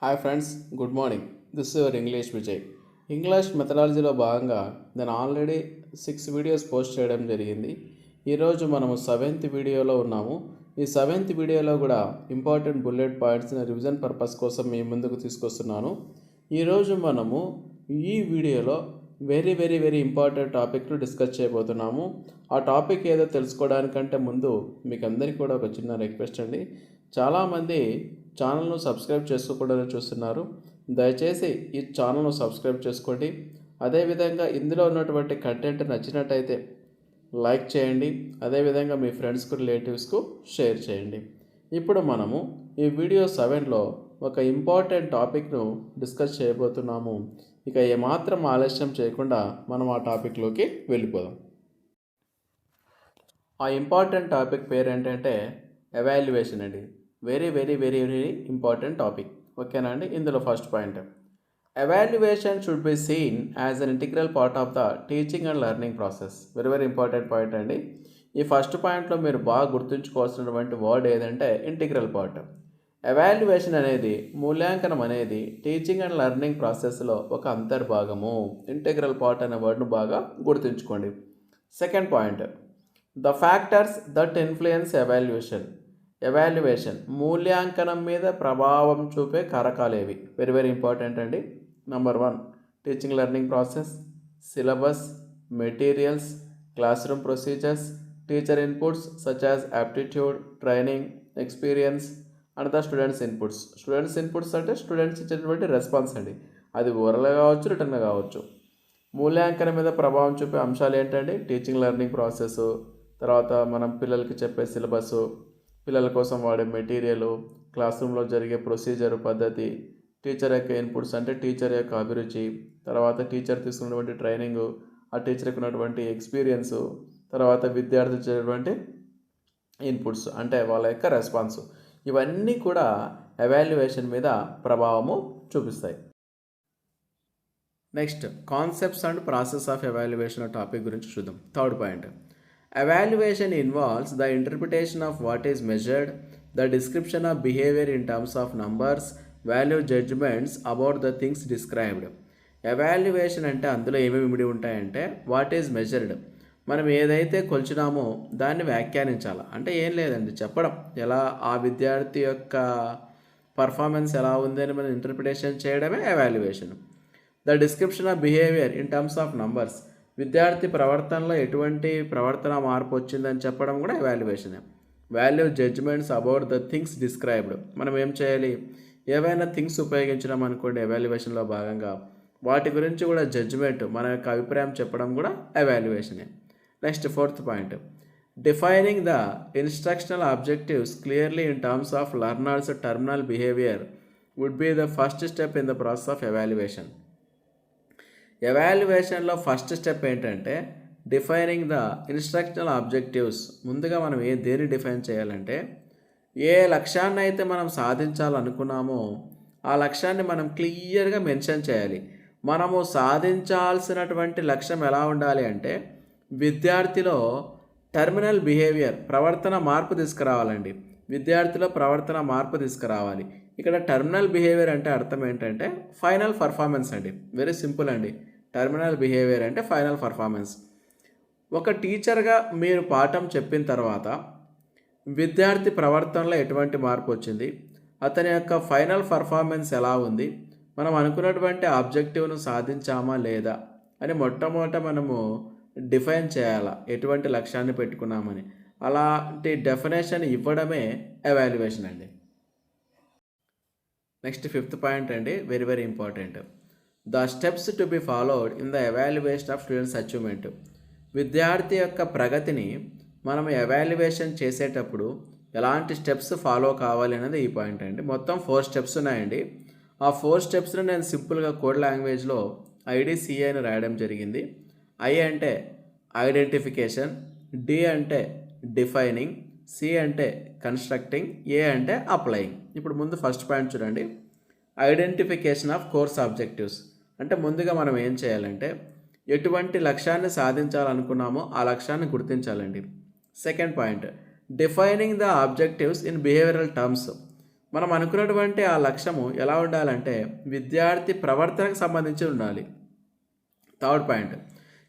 Hi friends, good morning. This is your English Vijay. English మెథడాలజీలో భాగంగా నేను ఆల్రెడీ 6 వీడియోస్ పోస్ట్ చేయడం జరిగింది. ఈరోజు మనము 7th వీడియోలో ఉన్నాము. ఈ 7th వీడియోలో కూడా ఇంపార్టెంట్ బుల్లెట్ పాయింట్స్ని రివిజన్ పర్పస్ కోసం మీ ముందుకు తీసుకొస్తున్నాను. ఈరోజు మనము ఈ వీడియోలో వెరీ వెరీ వెరీ ఇంపార్టెంట్ టాపిక్ను డిస్కస్ చేయబోతున్నాము. ఆ టాపిక్ ఏదో తెలుసుకోవడానికంటే ముందు మీకు అందరికీ కూడా ఒక చిన్న రిక్వెస్ట్ అండి. చాలామంది ఛానల్ను సబ్స్క్రైబ్ చేసుకోకుండా చూస్తున్నారు. దయచేసి ఈ ఛానల్ను సబ్స్క్రైబ్ చేసుకోండి. అదేవిధంగా ఇందులో ఉన్నటువంటి కంటెంట్ నచ్చినట్టయితే లైక్ చేయండి. అదేవిధంగా మీ ఫ్రెండ్స్కు రిలేటివ్స్కు షేర్ చేయండి. ఇప్పుడు మనము ఈ వీడియో 7లో ఒక ఇంపార్టెంట్ టాపిక్ను డిస్కస్ చేయబోతున్నాము. ఇక ఏమాత్రం ఆలస్యం చేయకుండా మనం ఆ టాపిక్లోకి వెళ్ళిపోదాం. ఆ ఇంపార్టెంట్ టాపిక్ పేరు ఏంటంటే ఎవాల్యుయేషన్ అండి. Very very very very important topic. ఓకేనా అండి. ఇందులో first point, evaluation should be seen as an integral part of the teaching and learning process. Very very important point అండి. ఈ ఫస్ట్ పాయింట్లో మీరు బాగా గుర్తుంచుకోవాల్సినటువంటి వర్డ్ ఏదంటే ఇంటిగ్రల్ పార్ట్. ఎవాల్యుయేషన్ అనేది, మూల్యాంకనం అనేది టీచింగ్ అండ్ లెర్నింగ్ ప్రాసెస్లో ఒక అంతర్భాగము. ఇంటిగ్రల్ పార్ట్ అనే వర్డ్ను బాగా గుర్తుంచుకోండి. Second point, the factors that influence evaluation మూల్యాంకనం మీద ప్రభావం చూపే కారకాలేవి. వెరీ వెరీ ఇంపార్టెంట్ అండి. Number 1, teaching learning process, syllabus, materials, class room procedures, teacher inputs such as aptitude, training, experience and the students inputs. Students inputs అంటే students ఇచ్చేటువంటి response అండి. అది ఓరల్గా కావచ్చు, రిటర్న్గా కావచ్చు. మూల్యాంకనం మీద ప్రభావం చూపే అంశాలు ఏంటండి? టీచింగ్ లెర్నింగ్ ప్రాసెస్, తర్వాత మనం పిల్లలకి చెప్పే సిలబస్, పిల్లల కోసం వాడే మెటీరియల్, క్లాస్ రూమ్లో జరిగే ప్రొసీజర్ పద్ధతి, టీచర్ యొక్క ఇన్పుట్స్ అంటే టీచర్ యొక్క అభిరుచి, తర్వాత టీచర్ తీసుకున్నటువంటి ట్రైనింగు, ఆ టీచర్కి ఉన్నటువంటి ఎక్స్పీరియన్సు, తర్వాత విద్యార్థి ఇచ్చేటువంటి ఇన్పుట్స్ అంటే వాళ్ళ యొక్క రెస్పాన్స్. ఇవన్నీ కూడా ఎవాల్యుయేషన్ మీద ప్రభావము చూపిస్తాయి. Next, concepts and process of evaluation topic గురించి చూద్దాం. Third point, evaluation involves the interpretation of what is measured, the description of behavior in terms of numbers, value judgments about the things described. Evaluation అంటే అందులో ఏమేమి ఇమిడి ఉంటాయంటే, what is measured, మనం ఏదైతే కొలిచినామో దాన్ని వ్యాఖ్యానించాలి. అంటే ఏం లేదండి, చెప్పడం ఎలా ఆ విద్యార్థి యొక్క పర్ఫార్మెన్స్ ఎలా ఉంది అని మనం ఇంటర్ప్రిటేషన్ చేయడమే evaluation. The description of behaviour in terms of numbers, విద్యార్థి ప్రవర్తనలో ఎటువంటి ప్రవర్తన మార్పు వచ్చిందని చెప్పడం కూడా ఎవాల్యుయేషనే. Value judgements about the things described, మనం ఏం చేయాలి, ఏవైనా థింగ్స్ ఉపయోగించడం అనుకోండి ఎవాల్యుయేషన్లో భాగంగా, వాటి గురించి కూడా జడ్జ్మెంట్, మన యొక్క అభిప్రాయం చెప్పడం కూడా ఎవాల్యుయేషనే. Next fourth point, defining the instructional objectives clearly in terms of learners terminal behaviour would be the first step in the process of evaluation. ఎవాల్యుయేషన్లో ఫస్ట్ స్టెప్ ఏంటంటే డిఫైనింగ్ ద ఇన్స్ట్రక్షనల్ ఆబ్జెక్టివ్స్. ముందుగా మనం దేన్ని డిఫైన్ చేయాలంటే, ఏ లక్ష్యాన్ని అయితే మనం సాధించాలనుకున్నామో ఆ లక్ష్యాన్ని మనం క్లియర్గా మెన్షన్ చేయాలి. మనము సాధించాల్సినటువంటి లక్ష్యం ఎలా ఉండాలి అంటే, విద్యార్థిలో టర్మినల్ బిహేవియర్, ప్రవర్తన మార్పు తీసుకురావాలండి. విద్యార్థిలో ప్రవర్తన మార్పు తీసుకురావాలి. ఇక్కడ టర్మినల్ బిహేవియర్ అంటే అర్థం ఏంటంటే ఫైనల్ పర్ఫార్మెన్స్ అండి. వెరీ సింపుల్ అండి. టర్మినల్ బిహేవియర్ అంటే ఫైనల్ పర్ఫార్మెన్స్. ఒక టీచర్గా మీరు పాఠం చెప్పిన తర్వాత విద్యార్థి ప్రవర్తనలో ఎటువంటి మార్పు వచ్చింది, అతని యొక్క ఫైనల్ పర్ఫార్మెన్స్ ఎలా ఉంది, మనం అనుకున్నటువంటి ఆబ్జెక్టివ్ను సాధించామా లేదా అని మొట్టమొదట మనము డిఫైన్ చేయాలా, ఎటువంటి లక్ష్యాన్ని పెట్టుకున్నామని. అలాంటి డెఫినేషన్ ఇవ్వడమే ఎవాల్యుయేషన్ అండి. నెక్స్ట్ ఫిఫ్త్ పాయింట్ అండి, very very important, the steps to be followed in the evaluation of students achievement. విద్యార్థి యొక్క ప్రగతిని మనం ఎవాల్యుయేషన్ చేసేటప్పుడు ఎలాంటి స్టెప్స్ ఫాలో కావాలి అనేది ఈ పాయింట్ అండి. మొత్తం 4 స్టెప్స్ ఉన్నాయండి. ఆ 4 స్టెప్స్ని నేను సింపుల్గా కోడ్ లాంగ్వేజ్లో ఐడిసిఐని రాయడం జరిగింది. ఐ అంటే ఐడెంటిఫికేషన్, డి అంటే డిఫైనింగ్, సి అంటే కన్స్ట్రక్టింగ్, ఏ అంటే అప్లయింగ్. ఇప్పుడు ముందు ఫస్ట్ పాయింట్ చూడండి, ఐడెంటిఫికేషన్ ఆఫ్ కోర్స్ ఆబ్జెక్టివ్స్. అంటే ముందుగా మనం ఏం చేయాలంటే, ఎటువంటి లక్ష్యాన్ని సాధించాలనుకున్నామో ఆ లక్ష్యాన్ని గుర్తించాలండి. Second point, defining the objectives in behavioural terms. మనం అనుకున్నటువంటి ఆ లక్ష్యము ఎలా ఉండాలంటే విద్యార్థి ప్రవర్తనకు సంబంధించి ఉండాలి. Third point,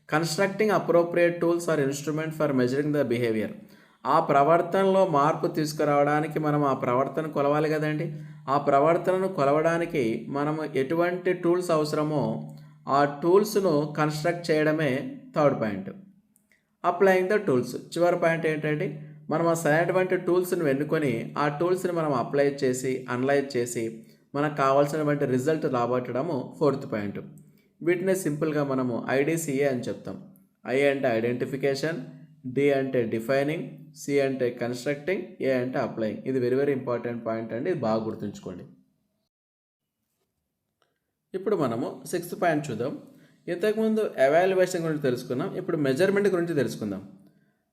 constructing appropriate tools or instrument for measuring the behaviour. ఆ ప్రవర్తనలో మార్పు తీసుకురావడానికి మనం ఆ ప్రవర్తన కొలవాలి కదండి. ఆ ప్రవర్తనను కొలవడానికి మనం ఎటువంటి టూల్స్ అవసరమో ఆ టూల్స్ను కన్స్ట్రక్ట్ చేయడమే third point. Applying the tools, చివరి పాయింట్ ఏంటంటే మనం ఆ సరైనటువంటి టూల్స్ని ఎన్నుకొని ఆ టూల్స్ని మనం అప్లై చేసి అనలైజ్ చేసి మనకు కావాల్సినటువంటి రిజల్ట్ రాబట్టడము ఫోర్త్ పాయింట్. వీటిని సింపుల్గా మనము ఐడిసిఏ అని చెప్తాం. ఐ అంటే ఐడెంటిఫికేషన్, డి అంటే డిఫైనింగ్, సి అంటే కన్స్ట్రక్టింగ్, ఏ అంటే అప్లయింగ్. ఇది వెరీ వెరీ ఇంపార్టెంట్ పాయింట్ అండి, ఇది బాగా గుర్తుంచుకోండి. ఇప్పుడు మనము సిక్స్త్ పాయింట్ చూద్దాం. ఇంతకుముందు ఎవాల్యుయేషన్ గురించి తెలుసుకున్నాం, ఇప్పుడు మెజర్మెంట్ గురించి తెలుసుకుందాం.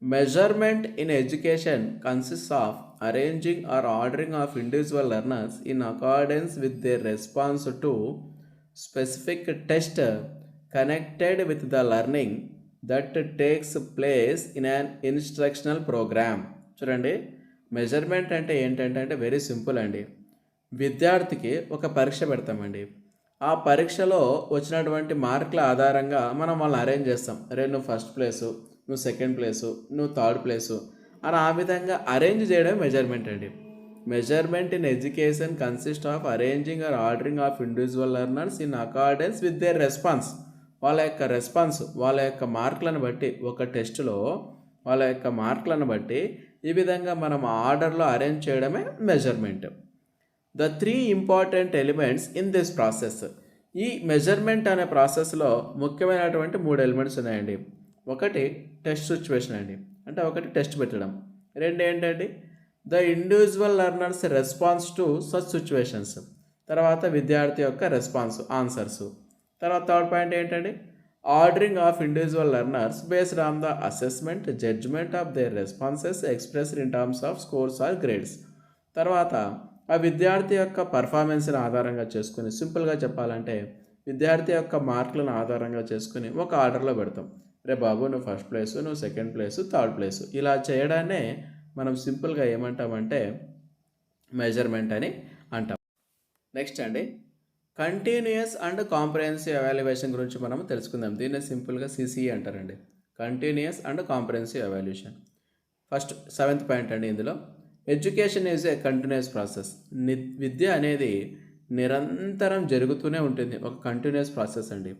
Measurement in education consist of arranging or ordering of individual learners in accordance with their response to specific test connected with the learning that takes place in an instructional program. చూడండి, measurement అంటే ఏంటంటే very simple అండి. విద్యార్థికి ఒక పరీక్ష పెడతామండి. ఆ పరీక్షలో వచ్చినటువంటి మార్కుల ఆధారంగా మనం వాళ్ళని అరేంజ్ చేస్తాం. అరే నువ్వు ఫస్ట్ ప్లేసు, నువ్వు సెకండ్ ప్లేసు, నువ్వు థర్డ్ ప్లేసు అని ఆ విధంగా అరేంజ్ చేయడం మెజర్మెంట్ అండి. Measurement in education consist of arranging or ordering of individual learners in accordance with their response. వాళ్ళ యొక్క రెస్పాన్స్, వాళ్ళ యొక్క మార్కులను బట్టి, ఒక టెస్టులో వాళ్ళ యొక్క మార్కులను బట్టి ఈ విధంగా మనం ఆర్డర్లో అరేంజ్ చేయడమే measurement. The three important elements in this process. ఈ మెజర్మెంట్ అనే ప్రాసెస్లో ముఖ్యమైనటువంటి 3 ఎలిమెంట్స్ ఉన్నాయండి. ఒకటి టెస్ట్ సిచ్యువేషన్ అండి, అంటే ఒకటి టెస్ట్ పెట్టడం. రెండు ఏంటంటే the individual learners response to such situations, తర్వాత విద్యార్థి యొక్క రెస్పాన్స్ ఆన్సర్స్. తర్వాత థర్డ్ పాయింట్ ఏంటంటే ordering of individual learners based on the assessment judgment of their responses expressed in terms of scores or grades. తర్వాత ఆ విద్యార్థి యొక్క పర్ఫార్మెన్స్ని ఆధారంగా చేసుకుని, సింపుల్గా చెప్పాలంటే విద్యార్థి యొక్క మార్కులను ఆధారంగా చేసుకుని ఒక ఆర్డర్లో పెడతాం. రే బాబు నువ్వు ఫస్ట్ ప్లేసు, నువ్వు సెకండ్ ప్లేసు, థర్డ్ ప్లేసు, ఇలా చేయడాన్నే మనం సింపుల్గా ఏమంటామంటే మెజర్మెంట్ అని అంటాం. నెక్స్ట్ అండి, కంటిన్యూయస్ అండ్ కాంప్రహెన్సివ్ ఎవాల్యుయేషన్ గురించి మనం తెలుసుకుందాం. దీన్ని సింపుల్గా సిసిఈ అంటారండి, continuous and comprehensive evaluation. First 7th point అండి, ఇందులో education is a continuous process. విద్య అనేది నిరంతరం జరుగుతూనే ఉంటుంది, ఒక కంటిన్యూస్ ప్రాసెస్ అండి.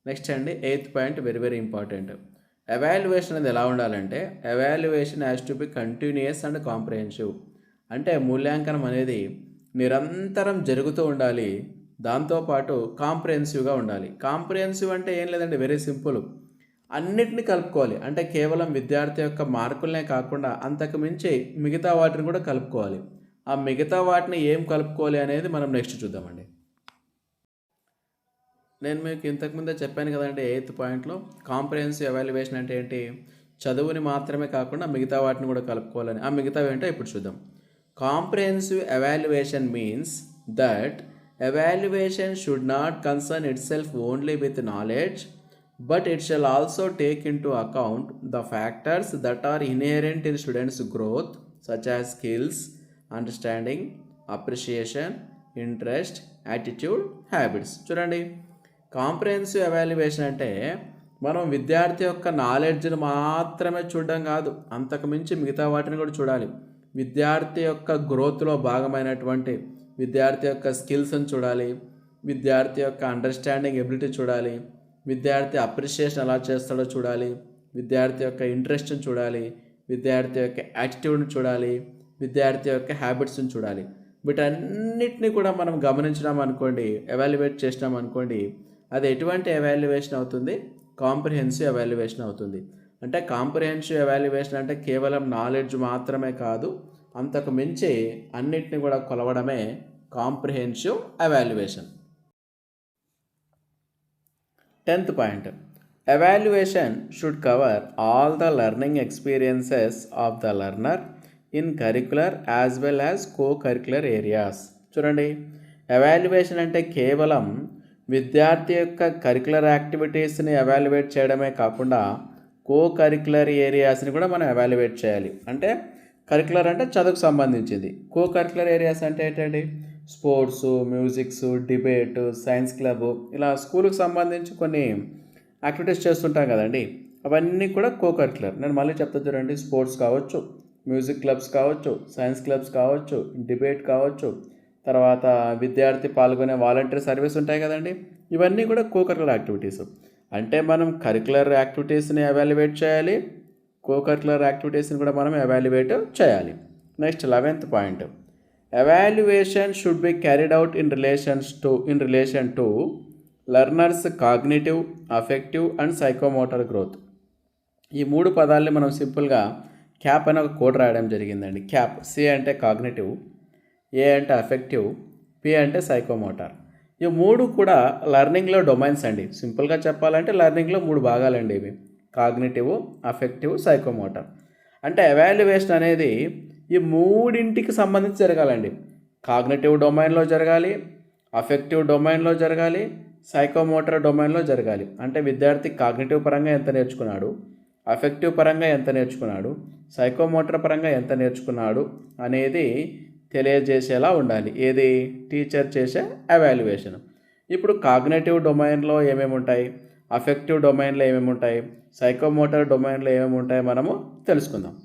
నెక్స్ట్ అండి 8th point, very very important. Evaluation అనేది ఎలా ఉండాలంటే evaluation has to be continuous and comprehensive. అంటే మూల్యాంకనం అనేది నిరంతరం జరుగుతూ ఉండాలి, దాంతోపాటు కాంప్రహెన్సివ్గా ఉండాలి. కాంప్రహెన్సివ్ అంటే ఏం లేదండి, వెరీ సింపుల్, అన్నిటిని కలుపుకోవాలి. అంటే కేవలం విద్యార్థి యొక్క మార్కులనే కాకుండా అంతకు మించి మిగతా వాటిని కూడా కలుపుకోవాలి. ఆ మిగతా వాటిని ఏం కలుపుకోవాలి అనేది మనం నెక్స్ట్ చూద్దామండి. నేను మీకు ఇంతకుముందే చెప్పాను కదండి 8th పాయింట్లో కాంప్రహెన్సివ్ ఎవాల్యుయేషన్ అంటే ఏంటి, చదువుని మాత్రమే కాకుండా మిగతా వాటిని కూడా కలుపుకోవాలని. ఆ మిగతావి ఏంటో ఇప్పుడు చూద్దాం. Comprehensive evaluation means that evaluation should not concern it self only with knowledge, but it shall also take into account the factors that are inherent in students' growth, such as skills, understanding, appreciation, interest, attitude, habits. చూడండి, comprehensive evaluation అంటే మనం విద్యార్థి యొక్క నాలెడ్జ్ని మాత్రమే చూడడం కాదు, అంతకు మించి మిగతా వాటిని కూడా చూడాలి. విద్యార్థి యొక్క గ్రోత్లో భాగమైనటువంటి విద్యార్థి యొక్క స్కిల్స్ని చూడాలి, విద్యార్థి యొక్క అండర్స్టాండింగ్ ఎబిలిటీ చూడాలి, విద్యార్థి అప్రిషియేషన్ ఎలా చేస్తాడో చూడాలి, విద్యార్థి యొక్క ఇంట్రెస్ట్ని చూడాలి, విద్యార్థి యొక్క యాటిట్యూడ్ని చూడాలి, విద్యార్థి యొక్క హ్యాబిట్స్ని చూడాలి. వీటన్నిటిని కూడా మనం గమనించినాం అనుకోండి, ఎవాల్యుయేట్ చేసినాం అనుకోండి, అది ఎటువంటి ఎవాల్యుయేషన్ అవుతుంది, కాంప్రహెన్సివ్ ఎవాల్యుయేషన్ అవుతుంది. అంటే కాంప్రహెన్సివ్ ఎవాల్యుయేషన్ అంటే కేవలం నాలెడ్జ్ మాత్రమే కాదు, అంతకు మించి అన్నిటిని కూడా కొలవడమే comprehensive evaluation. 10th point, evaluation should cover all the learning experiences of the learner in curricular as well as co curricular areas. చూడండి, ఎవాల్యుయేషన్ అంటే కేవలం విద్యార్థి యొక్క కరిక్యులర్ యాక్టివిటీస్ని ఎవాల్యుయేట్ చేయడమే కాకుండా కో కరిక్యులర్ ఏరియాస్ని కూడా మనం ఎవాల్యుయేట్ చేయాలి. అంటే కరికులర్ అంటే చదువుకు సంబంధించింది. కో కరికులర్ ఏరియాస్ అంటే ఏంటండి? Sports, musics, debate, science club, ఇలా స్కూల్కి సంబంధించి కొన్ని యాక్టివిటీస్ చేస్తుంటాం కదండి. అవన్నీ కూడా కో కరికులర్. నేను మళ్ళీ చెప్తా చూడండి. స్పోర్ట్స్ కావచ్చు, మ్యూజిక్ క్లబ్స్ కావచ్చు, సైన్స్ క్లబ్స్ కావచ్చు, డిబేట్ కావచ్చు, తర్వాత విద్యార్థి పాల్గొనే వాలంటీర్ సర్వీస్ ఉంటాయి కదండి. ఇవన్నీ కూడా కో కరికులర్ యాక్టివిటీస్. అంటే మనం కరికులర్ యాక్టివిటీస్ని ఎవాల్యుయేట్ చేయాలి, కో కరికులర్ యాక్టివిటీస్ని కూడా మనం ఎవాల్యుయేట్ చేయాలి. Next 11th point, evaluation should be carried out in relation to learners cognitive, affective and psychomotor growth. ఈ 3 పదాలని మనం సింపుల్గా క్యాప్ అనే ఒక కోడ్ రాయడం జరిగిందండి. క్యాప్, సి అంటే కాగ్నిటివ్, ఏ అంటే అఫెక్టివ్, పి అంటే సైకోమోటార్. ఈ 3 కూడా లెర్నింగ్లో డొమైన్స్ అండి. సింపుల్గా చెప్పాలంటే లెర్నింగ్లో 3 భాగాలండి ఇవి: కాగ్నిటివ్, అఫెక్టివ్, సైకోమోటార్. అంటే ఎవాల్యుయేషన్ అనేది ఈ 3ంటికి సంబంధించి జరగాలండి. కాగ్నిటివ్ డొమైన్లో జరగాలి, అఫెక్టివ్ డొమైన్లో జరగాలి, సైకోమోటర్ డొమైన్లో జరగాలి. అంటే విద్యార్థి కాగ్నిటివ్ పరంగా ఎంత నేర్చుకున్నాడు, అఫెక్టివ్ పరంగా ఎంత నేర్చుకున్నాడు, సైకోమోటర్ పరంగా ఎంత నేర్చుకున్నాడు అనేది తెలియజేసేలా ఉండాలి. ఏది? టీచర్ చేసే ఎవాల్యుయేషన్. ఇప్పుడు కాగ్నిటివ్ డొమైన్లో ఏమేమి ఉంటాయి, అఫెక్టివ్ డొమైన్లో ఏమేమి ఉంటాయి, సైకోమోటర్ డొమైన్లో ఏమేమి ఉంటాయి మనము తెలుసుకుందాం.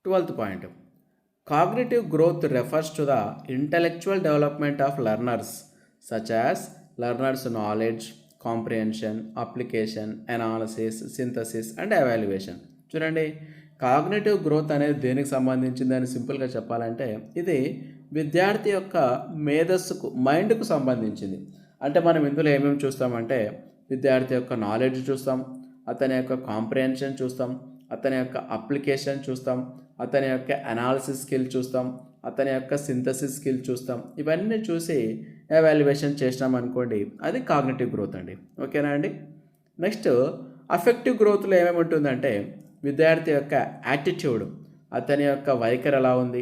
12th point, cognitive growth refers to the intellectual development of learners such as learners knowledge, comprehension, application, analysis, synthesis and evaluation. చూడండి, కాగ్నిటివ్ గ్రోత్ అనేది దేనికి సంబంధించింది అని సింపుల్గా చెప్పాలంటే ఇది విద్యార్థి యొక్క మేధస్సుకు, మైండ్కు సంబంధించింది. అంటే మనం ఇందులో ఏమేమి చూస్తామంటే విద్యార్థి యొక్క నాలెడ్జ్ చూస్తాం, అతని యొక్క కాంప్రిహెన్షన్ చూస్తాం, అతని యొక్క అప్లికేషన్ చూస్తాం, అతని యొక్క అనాలిసిస్ స్కిల్ చూస్తాం, అతని యొక్క సింథసిస్ స్కిల్ చూస్తాం. ఇవన్నీ చూసి ఎవాల్యుయేషన్ చేసినాం అనుకోండి, అది కాగ్నిటివ్ గ్రోత్ అండి. ఓకేనా అండి? నెక్స్ట్ అఫెక్టివ్ గ్రోత్లో ఏమేమి ఉంటుందంటే విద్యార్థి యొక్క యాటిట్యూడ్, అతని యొక్క వైఖరి ఎలా ఉంది,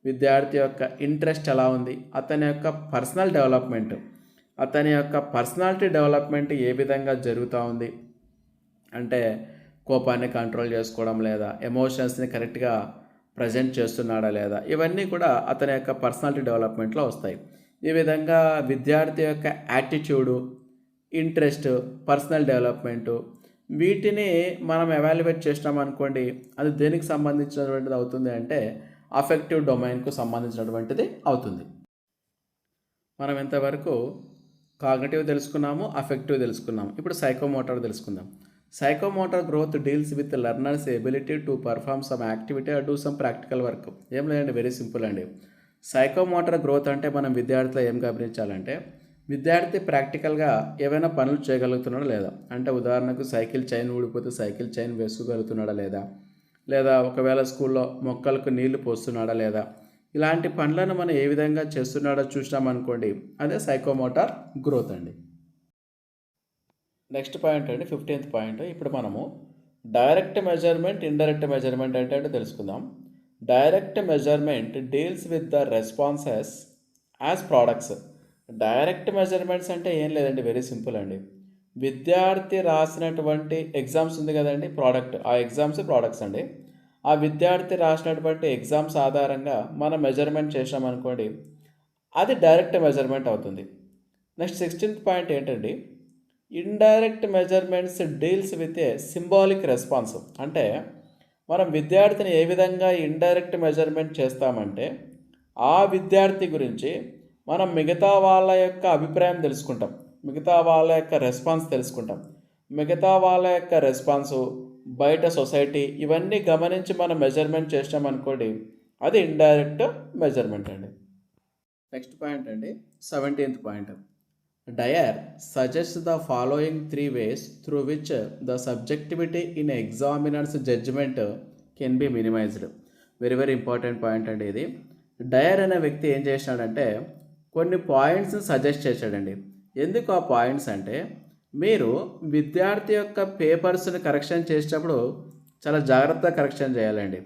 విద్యార్థి యొక్క ఇంట్రెస్ట్ ఎలా ఉంది, అతని యొక్క పర్సనల్ డెవలప్మెంట్, అతని యొక్క పర్సనాలిటీ డెవలప్మెంట్ ఏ విధంగా జరుగుతూ ఉంది, అంటే కోపాన్ని కంట్రోల్ చేసుకోవడం లేదా, ఎమోషన్స్ని కరెక్ట్గా ప్రజెంట్ చేస్తున్నాడా లేదా, ఇవన్నీ కూడా అతని యొక్క పర్సనాలిటీ డెవలప్మెంట్లో వస్తాయి. ఈ విధంగా విద్యార్థి యొక్క యాటిట్యూడు, ఇంట్రెస్ట్, పర్సనల్ డెవలప్మెంటు, వీటిని మనం ఎవాల్యుయేట్ చేసినాం అనుకోండి, అది దేనికి సంబంధించినటువంటిది అవుతుంది అంటే అఫెక్టివ్ డొమైన్కు సంబంధించినటువంటిది అవుతుంది. మనం ఇంతవరకు కాగ్నిటివ్ తెలుసుకున్నాము, అఫెక్టివ్ తెలుసుకున్నాము. ఇప్పుడు సైకోమోటర్ తెలుసుకుందాం. Psychomotor growth deals with learners ability to perform some activity or do some practical work. ఏం లేదండి, వెరీ సింపుల్ అండి. సైకోమోటర్ గ్రోత్ అంటే మనం విద్యార్థిలో ఏం గమనించాలంటే విద్యార్థి ప్రాక్టికల్గా ఏవైనా పనులు చేయగలుగుతున్నాడా లేదా, అంటే ఉదాహరణకు సైకిల్ చైన్ ఊడిపోతే సైకిల్ చైన్ వేసుకోగలుగుతున్నాడా లేదా, లేదా ఒకవేళ స్కూల్లో మొక్కలకు నీళ్లు పోస్తున్నాడా లేదా, ఇలాంటి పనులను మనం ఏ విధంగా చేస్తున్నాడో చూసినామనుకోండి, అదే సైకోమోటార్ గ్రోత్ అండి. నెక్స్ట్ పాయింట్ అండి, 15th పాయింట్. ఇప్పుడు మనము డైరెక్ట్ మెజర్మెంట్, ఇండైరెక్ట్ మెజర్మెంట్ అంటే తెలుసుకుందాం. Direct measurement deals with the responses as products. Direct measurements అంటే ఏం లేదండి, వెరీ సింపుల్ అండి. విద్యార్థి రాసినటువంటి ఎగ్జామ్స్ ఉంది కదండి, ప్రోడక్ట్, ఆ ఎగ్జామ్స్ ప్రోడక్ట్స్ అండి. ఆ విద్యార్థి రాసినటువంటి ఎగ్జామ్స్ ఆధారంగా మనం మెజర్మెంట్ చేసామనుకోండి, అది డైరెక్ట్ మెజర్మెంట్ అవుతుంది. నెక్స్ట్ 16th పాయింట్ ఏంటండి, indirect measurements deals with a symbolic response. అంటే మనం విద్యార్థిని ఏ విధంగా ఇండైరెక్ట్ మెజర్మెంట్ చేస్తామంటే ఆ విద్యార్థి గురించి మనం మిగతా వాళ్ళ యొక్క అభిప్రాయం తెలుసుకుంటాం, మిగతా వాళ్ళ యొక్క రెస్పాన్స్ తెలుసుకుంటాం, మిగతా వాళ్ళ యొక్క రెస్పాన్సు, బయట సొసైటీ, ఇవన్నీ గమనించి మనం మెజర్మెంట్ చేసామనుకోండి, అది ఇండైరెక్ట్ మెజర్మెంట్ అండి. నెక్స్ట్ పాయింట్ అండి, 17th point. Dyer suggests the following 3 ways through which the subjectivity in examiner's judgment can be minimized. Very very important point అండి ఇది. డయర్ అనే వ్యక్తి ఏం చేసినాడంటే కొన్ని పాయింట్స్ని సజెస్ట్ చేశాడండి. ఎందుకు ఆ పాయింట్స్ అంటే మీరు విద్యార్థి యొక్క పేపర్స్ని కరెక్షన్ చేసేటప్పుడు చాలా జాగ్రత్తగా కరెక్షన్ చేయాలండి.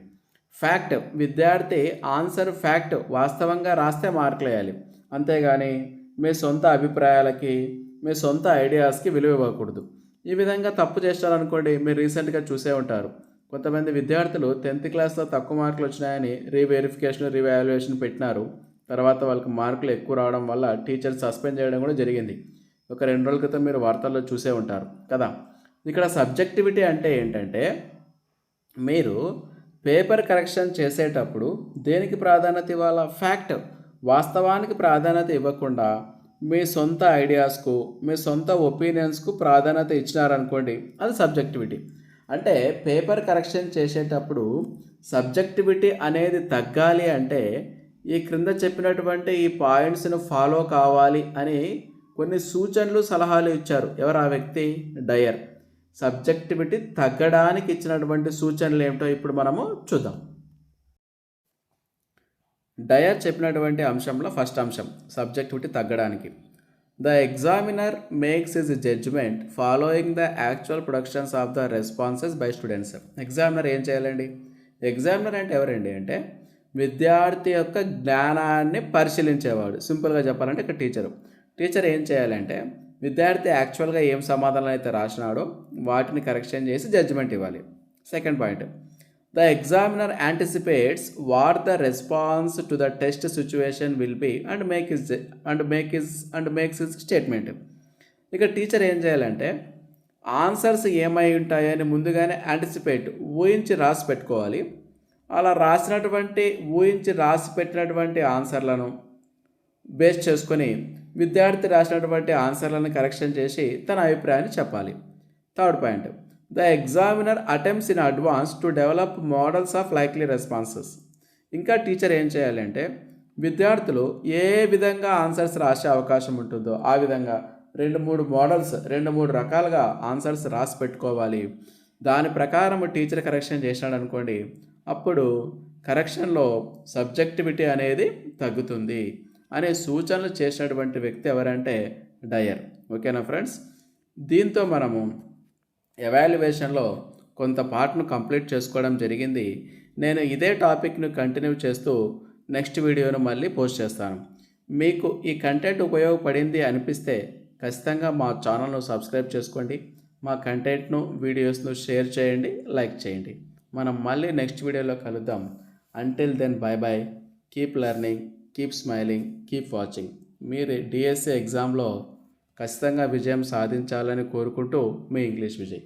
ఫ్యాక్ట్, విద్యార్థి ఆన్సర్ ఫ్యాక్ట్ వాస్తవంగా రాస్తే మార్కులు వేయాలి, అంతేగాని మీ సొంత అభిప్రాయాలకి, మీ సొంత ఐడియాస్కి విలువ ఇవ్వకూడదు. ఈ విధంగా తప్పు చేస్తారనుకోండి, మీరు రీసెంట్గా చూసే ఉంటారు, కొంతమంది విద్యార్థులు 10th క్లాస్లో తక్కువ మార్కులు వచ్చినాయని రీవెరిఫికేషన్ రీవాల్యుయేషన్ పెట్టినారు. తర్వాత వాళ్ళకి మార్కులు ఎక్కువ రావడం వల్ల టీచర్ సస్పెండ్ చేయడం కూడా జరిగింది. ఒక 2 రోజుల క్రితం మీరు వార్తల్లో చూసే ఉంటారు కదా. ఇక్కడ సబ్జెక్టివిటీ అంటే ఏంటంటే, మీరు పేపర్ కరెక్షన్ చేసేటప్పుడు దేనికి ప్రాధాన్యత ఇవ్వాలా? ఫ్యాక్ట్, వాస్తవానికి ప్రాధాన్యత ఇవ్వకుండా మీ సొంత ఐడియాస్కు, మీ సొంత ఒపీనియన్స్కు ప్రాధాన్యత ఇచ్చినారనుకోండి, అది సబ్జెక్టివిటీ. అంటే పేపర్ కరెక్షన్ చేసేటప్పుడు సబ్జెక్టివిటీ అనేది తగ్గాలి అంటే ఈ క్రింద చెప్పినటువంటి ఈ పాయింట్స్ను ఫాలో కావాలి అని కొన్ని సూచనలు సలహాలు ఇచ్చారు. ఎవరు ఆ వ్యక్తి? డయర్. సబ్జెక్టివిటీ తగ్గడానికి ఇచ్చినటువంటి సూచనలు ఏమిటో ఇప్పుడు మనము చూద్దాం. డయర్ చెప్పినటువంటి అంశంలో ఫస్ట్ అంశం సబ్జెక్టివిటీ తగ్గడానికి. The examiner makes his judgment following the actual productions of the responses by students. Examiner ఏం చేయాలండి? ఎగ్జామినర్ అంటే ఎవరండి అంటే విద్యార్థి యొక్క జ్ఞానాన్ని పరిశీలించేవాడు. సింపుల్గా చెప్పాలంటే ఇక్కడ టీచర్ ఏం చేయాలంటే విద్యార్థి యాక్చువల్గా ఏం సమాధానం అయితే రాసినాడో వాటిని కరెక్షన్ చేసి జడ్జిమెంట్ ఇవ్వాలి. Second point, the examiner anticipates what the response to the test situation will be and makes his statement. ఇక టీచర్ ఏం చేయాలంటే ఆన్సర్స్ ఏమై ఉంటాయని ముందుగానే యాంటిసిపేట్, ఊహించి రాసి పెట్టుకోవాలి. అలా ఊహించి రాసి పెట్టినటువంటి ఆన్సర్లను బేస్ చేసుకొని విద్యార్థి రాసినటువంటి ఆన్సర్లను కరెక్షన్ చేసి తన అభిప్రాయాన్ని చెప్పాలి. Third point, the examiner attempts in advance to develop models of likely responses. ఇంకా టీచర్ ఏం చేయాలంటే విద్యార్థులు ఏ విధంగా ఆన్సర్స్ రాసే అవకాశం ఉంటుందో ఆ విధంగా 2-3 రకాలుగా ఆన్సర్స్ రాసి పెట్టుకోవాలి. దాని ప్రకారం టీచర్ కరెక్షన్ చేసినాడు అనుకోండి, అప్పుడు కరెక్షన్లో సబ్జెక్టివిటీ అనేది తగ్గుతుంది అనే సూచనలు చేసినటువంటి వ్యక్తి ఎవరంటే డయర్. ఓకేనా ఫ్రెండ్స్? దీంతో మనము ఎవాల్యుయేషన్లో కొంత పార్ట్ను కంప్లీట్ చేసుకోవడం జరిగింది. నేను ఇదే టాపిక్ను కంటిన్యూ చేస్తూ నెక్స్ట్ వీడియోను మళ్ళీ పోస్ట్ చేస్తాను. మీకు ఈ కంటెంట్ ఉపయోగపడింది అనిపిస్తే ఖచ్చితంగా మా ఛానల్ను సబ్స్క్రైబ్ చేసుకోండి. మా కంటెంట్ను వీడియోస్ను షేర్ చేయండి, లైక్ చేయండి. మనం మళ్ళీ నెక్స్ట్ వీడియోలో కలుద్దాం. Until then bye bye. Keep learning, keep smiling, keep watching. మీరు డిఎస్సి ఎగ్జామ్లో ఖచ్చితంగా విజయం సాధించాలని కోరుకుంటూ మీ ఇంగ్లీష్ విజయ్.